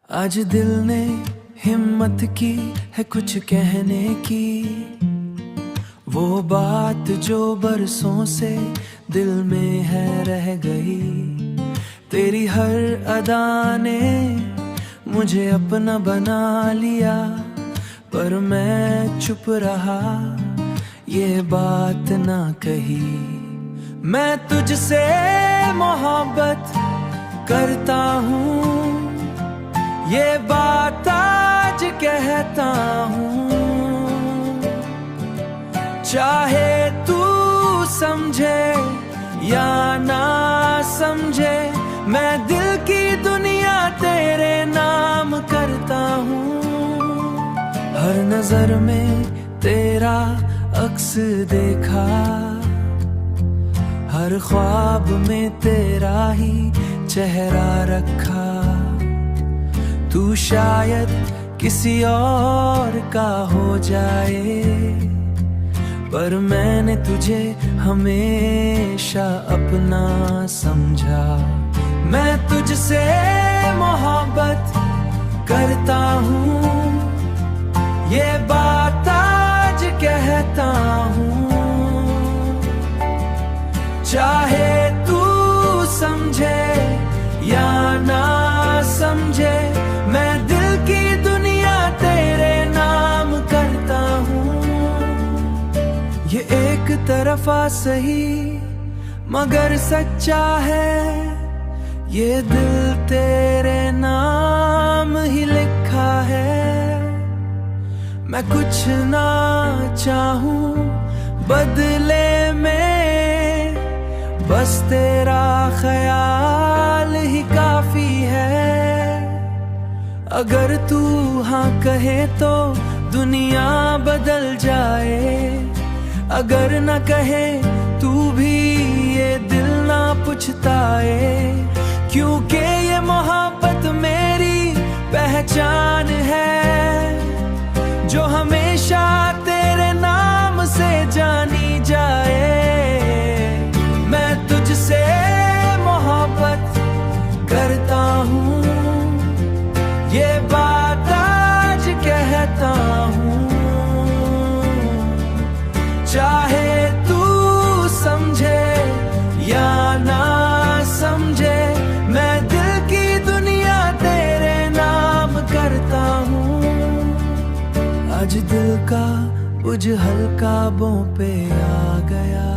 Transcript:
आज दिल ने हिम्मत की है कुछ कहने की, वो बात जो बरसों से दिल में है रह गई। तेरी हर अदा ने मुझे अपना बना लिया, पर मैं चुप रहा, ये बात ना कही। मैं तुझसे मोहब्बत करता हूँ, ये बात आज कहता हूँ। चाहे तू समझे या ना समझे, मैं दिल की दुनिया तेरे नाम करता हूँ। हर नजर में तेरा अक्स देखा, हर ख्वाब में तेरा ही चेहरा रखा। तू शायद किसी और का हो जाए, पर मैंने तुझे हमेशा अपना समझा। मैं तुझसे मोहब्बत करता हूँ, ये बात आज कहता हूँ। चाहे तू समझे या ना समझे, मैं दिल की दुनिया तेरे नाम करता हूँ। ये एक तरफा सही मगर सच्चा है, ये दिल तेरे नाम ही लिखा है। मैं कुछ ना चाहूं बदले में, बस तेरा ख्याल ही काफी है। अगर तू हाँ कहे तो दुनिया बदल जाए, अगर न कहे तू भी ये दिल ना पछताए। क्योंकि ये मोहब्बत मेरी पहचान है, जो हमेशा तेरे नाम से जानी जाए। मैं तुझसे मोहब्बत करता हूँ, ये बात आज कहता हूँ। चाहे तू समझे या ना समझे, मैं दिल की दुनिया तेरे नाम करता हूँ। आज दिल का बुझ हल्का काबों पे आ गया।